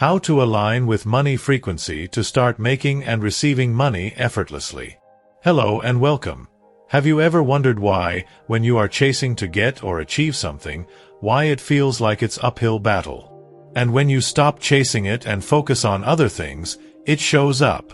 How to align with money frequency to start making and receiving money effortlessly. Hello and welcome. Have you ever wondered why, when you are chasing to get or achieve something, why it feels like it's uphill battle? And when you stop chasing it and focus on other things, it shows up.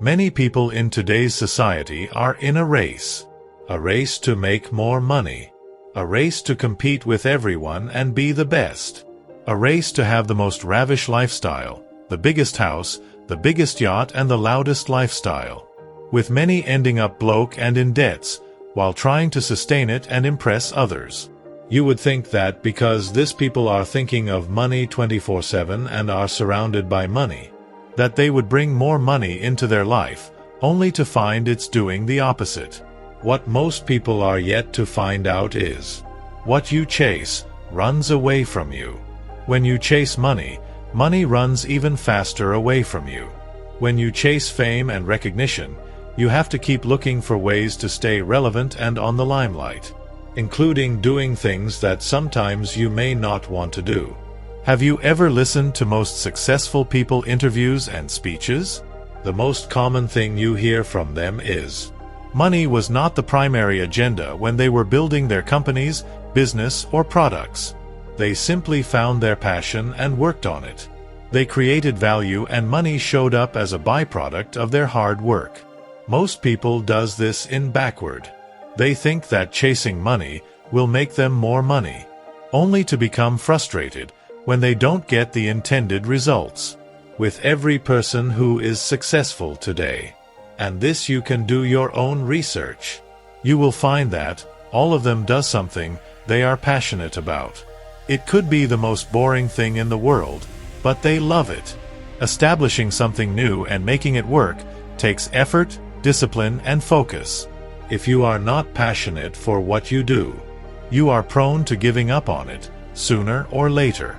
Many people in today's society are in a race to make more money, a race to compete with everyone and be the best, a race to have the most lavish lifestyle, the biggest house, the biggest yacht and the loudest lifestyle, with many ending up broke and in debts, while trying to sustain it and impress others. You would think that because these people are thinking of money 24/7 and are surrounded by money, that they would bring more money into their life, only to find it's doing the opposite. What most people are yet to find out is, what you chase runs away from you. When you chase money, money runs even faster away from you. When you chase fame and recognition, you have to keep looking for ways to stay relevant and on the limelight, including doing things that sometimes you may not want to do. Have you ever listened to most successful people interviews and speeches? The most common thing you hear from them is, money was not the primary agenda when they were building their companies, business, or products. They simply found their passion and worked on it. They created value and money showed up as a byproduct of their hard work. Most people does this in backward. They think that chasing money will make them more money, only to become frustrated when they don't get the intended results. With every person who is successful today, and this you can do your own research, you will find that all of them does something they are passionate about. It could be the most boring thing in the world, but they love it. Establishing something new and making it work takes effort, discipline, and focus. If you are not passionate for what you do, you are prone to giving up on it, sooner or later.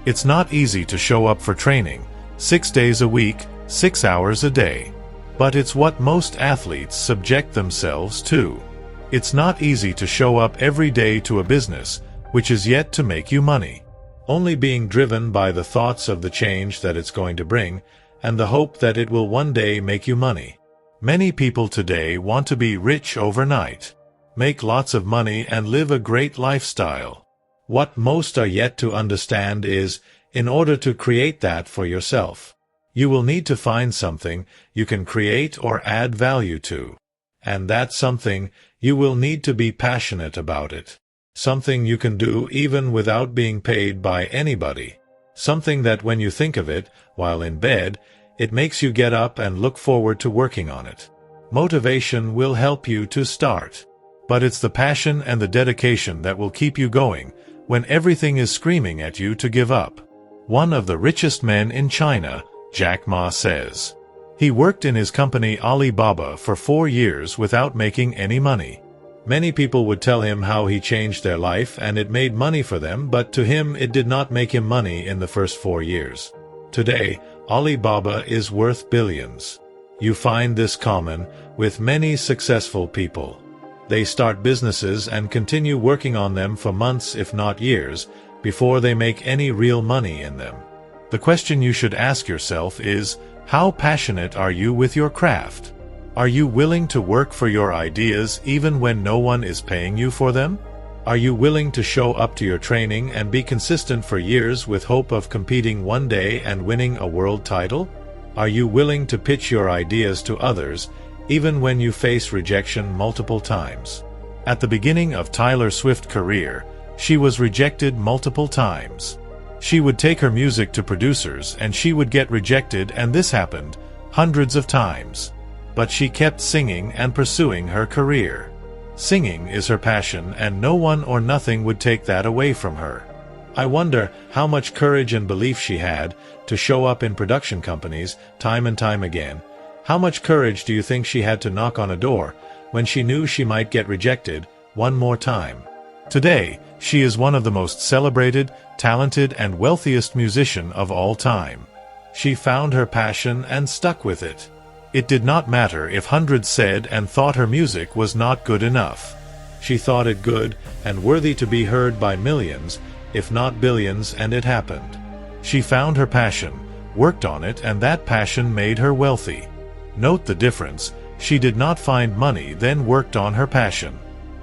It's not easy to show up for training, 6 days a week, 6 hours a day. But it's what most athletes subject themselves to. It's not easy to show up every day to a business which is yet to make you money, only being driven by the thoughts of the change that it's going to bring, and the hope that it will one day make you money. Many people today want to be rich overnight, make lots of money and live a great lifestyle. What most are yet to understand is, in order to create that for yourself, you will need to find something you can create or add value to. And that something, you will need to be passionate about it. Something you can do even without being paid by anybody. Something that when you think of it, while in bed, it makes you get up and look forward to working on it. Motivation will help you to start. But it's the passion and the dedication that will keep you going when everything is screaming at you to give up. One of the richest men in China, Jack Ma, says, he worked in his company Alibaba for 4 years without making any money. Many people would tell him how he changed their life and it made money for them, but to him it did not make him money in the first 4 years. Today, Alibaba is worth billions. You find this common with many successful people. They start businesses and continue working on them for months if not years, before they make any real money in them. The question you should ask yourself is, how passionate are you with your craft? Are you willing to work for your ideas even when no one is paying you for them? Are you willing to show up to your training and be consistent for years with hope of competing one day and winning a world title? Are you willing to pitch your ideas to others even when you face rejection multiple times? At the beginning of Taylor Swift's career, she was rejected multiple times. She would take her music to producers and she would get rejected, and this happened hundreds of times. But she kept singing and pursuing her career. Singing is her passion and no one or nothing would take that away from her. I wonder how much courage and belief she had to show up in production companies time and time again. How much courage do you think she had to knock on a door when she knew she might get rejected one more time? Today, she is one of the most celebrated, talented, and wealthiest musicians of all time. She found her passion and stuck with it. It did not matter if hundreds said and thought her music was not good enough. She thought it good and worthy to be heard by millions, if not billions, and it happened. She found her passion, worked on it, and that passion made her wealthy. Note the difference. She did not find money, then worked on her passion.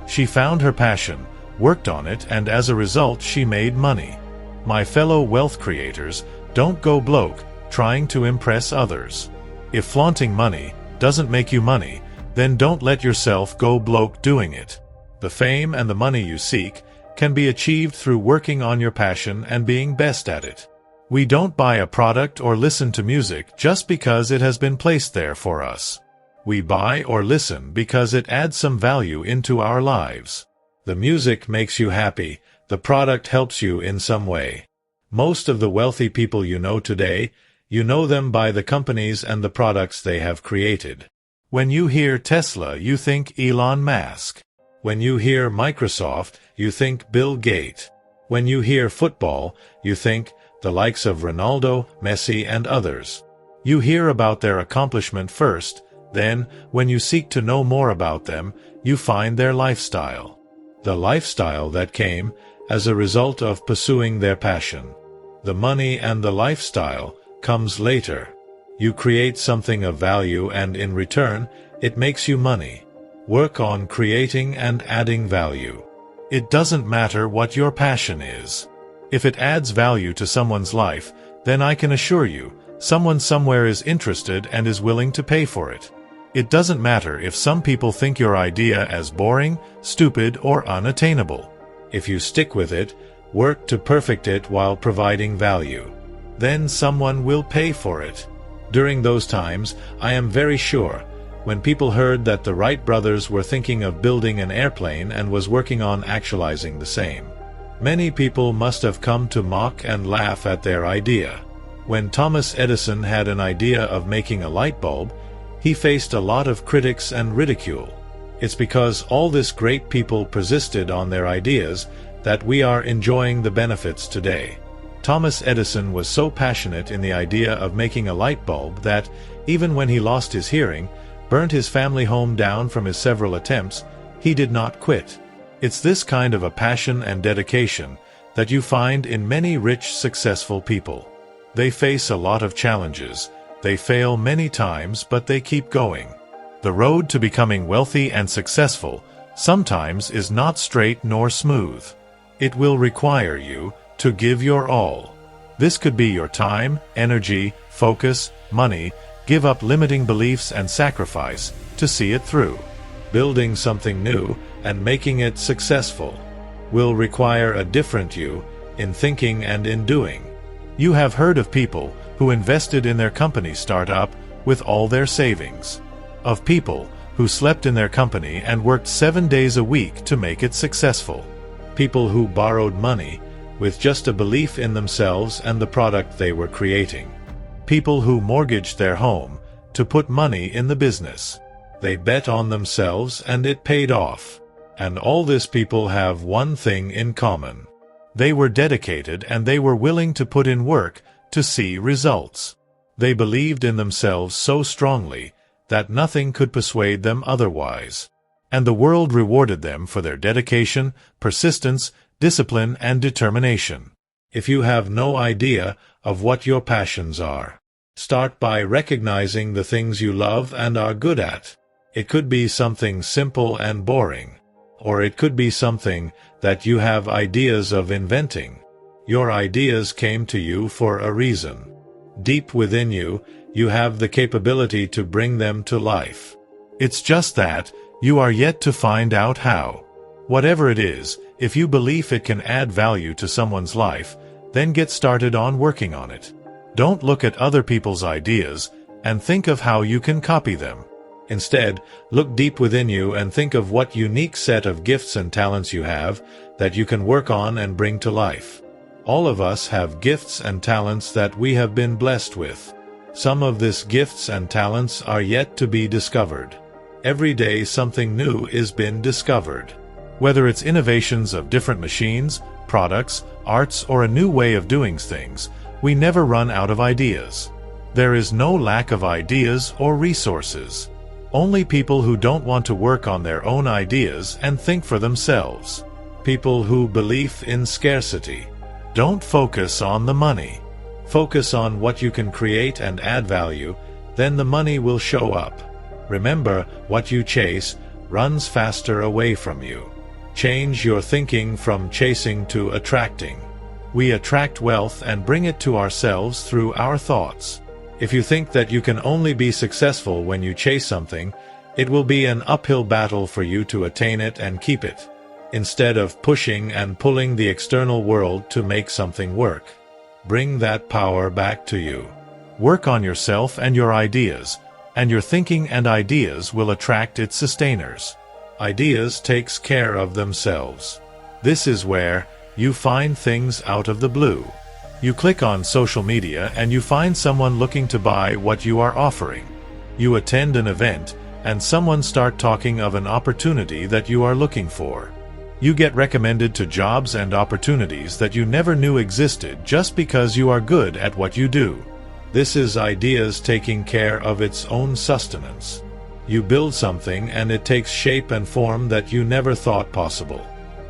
She found her passion, worked on it, and as a result she made money. My fellow wealth creators, don't go broke trying to impress others. If flaunting money doesn't make you money, then don't let yourself go broke doing it. The fame and the money you seek can be achieved through working on your passion and being best at it. We don't buy a product or listen to music just because it has been placed there for us. We buy or listen because it adds some value into our lives. The music makes you happy, the product helps you in some way. Most of the wealthy people you know today, you know them by the companies and the products they have created. When you hear Tesla, you think Elon Musk. When you hear Microsoft, you think Bill Gates. When you hear football, you think the likes of Ronaldo, Messi, and others. You hear about their accomplishment first, then, when you seek to know more about them, you find their lifestyle. The lifestyle that came as a result of pursuing their passion. The money and the lifestyle comes later. You create something of value, and in return, it makes you money. Work on creating and adding value. It doesn't matter what your passion is. If it adds value to someone's life, then I can assure you, someone somewhere is interested and is willing to pay for it. It doesn't matter if some people think your idea as boring, stupid, or unattainable. If you stick with it, work to perfect it while providing value, then someone will pay for it. During those times, I am very sure, when people heard that the Wright brothers were thinking of building an airplane and was working on actualizing the same, many people must have come to mock and laugh at their idea. When Thomas Edison had an idea of making a light bulb, he faced a lot of critics and ridicule. It's because all this great people persisted on their ideas that we are enjoying the benefits today. Thomas Edison was so passionate in the idea of making a light bulb that, even when he lost his hearing, burnt his family home down from his several attempts, he did not quit. It's this kind of a passion and dedication that you find in many rich, successful people. They face a lot of challenges. They fail many times, but they keep going. The road to becoming wealthy and successful sometimes is not straight nor smooth. It will require you to give your all. This could be your time, energy, focus, money, give up limiting beliefs and sacrifice to see it through. Building something new and making it successful will require a different you in thinking and in doing. You have heard of people who invested in their company startup with all their savings. Of people who slept in their company and worked 7 days a week to make it successful. People who borrowed money with just a belief in themselves and the product they were creating. People who mortgaged their home to put money in the business. They bet on themselves and it paid off. And all these people have one thing in common. They were dedicated and they were willing to put in work to see results. They believed in themselves so strongly that nothing could persuade them otherwise. And the world rewarded them for their dedication, persistence, discipline, and determination. If you have no idea of what your passions are, start by recognizing the things you love and are good at. It could be something simple and boring, or it could be something that you have ideas of inventing. Your ideas came to you for a reason. Deep within you, you have the capability to bring them to life. It's just that you are yet to find out how. Whatever it is, if you believe it can add value to someone's life, then get started on working on it. Don't look at other people's ideas and think of how you can copy them. Instead, look deep within you and think of what unique set of gifts and talents you have that you can work on and bring to life. All of us have gifts and talents that we have been blessed with. Some of these gifts and talents are yet to be discovered. Every day something new is being discovered. Whether it's innovations of different machines, products, arts, or a new way of doing things, we never run out of ideas. There is no lack of ideas or resources. Only people who don't want to work on their own ideas and think for themselves. People who believe in scarcity. Don't focus on the money. Focus on what you can create and add value, then the money will show up. Remember, what you chase runs faster away from you. Change your thinking from chasing to attracting. We attract wealth and bring it to ourselves through our thoughts. If you think that you can only be successful when you chase something, it will be an uphill battle for you to attain it and keep it, instead of pushing and pulling the external world to make something work. Bring that power back to you. Work on yourself and your ideas, and your thinking and ideas will attract its sustainers. Ideas takes care of themselves. This is where you find things out of the blue. You click on social media and you find someone looking to buy what you are offering. You attend an event and someone start talking of an opportunity that you are looking for. You get recommended to jobs and opportunities that you never knew existed just because you are good at what you do. This is ideas taking care of its own sustenance. You build something and it takes shape and form that you never thought possible.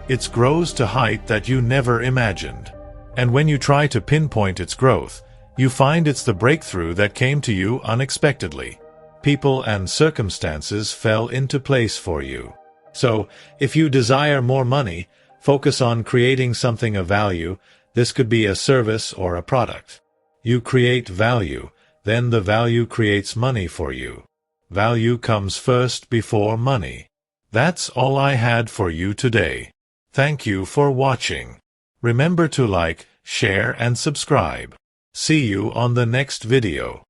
It grows to height that you never imagined. And when you try to pinpoint its growth, you find it's the breakthrough that came to you unexpectedly. People and circumstances fell into place for you. So, if you desire more money, focus on creating something of value. This could be a service or a product. You create value, then the value creates money for you. Value comes first before money. That's all I had for you today. Thank you for watching. Remember to like, share and subscribe. See you on the next video.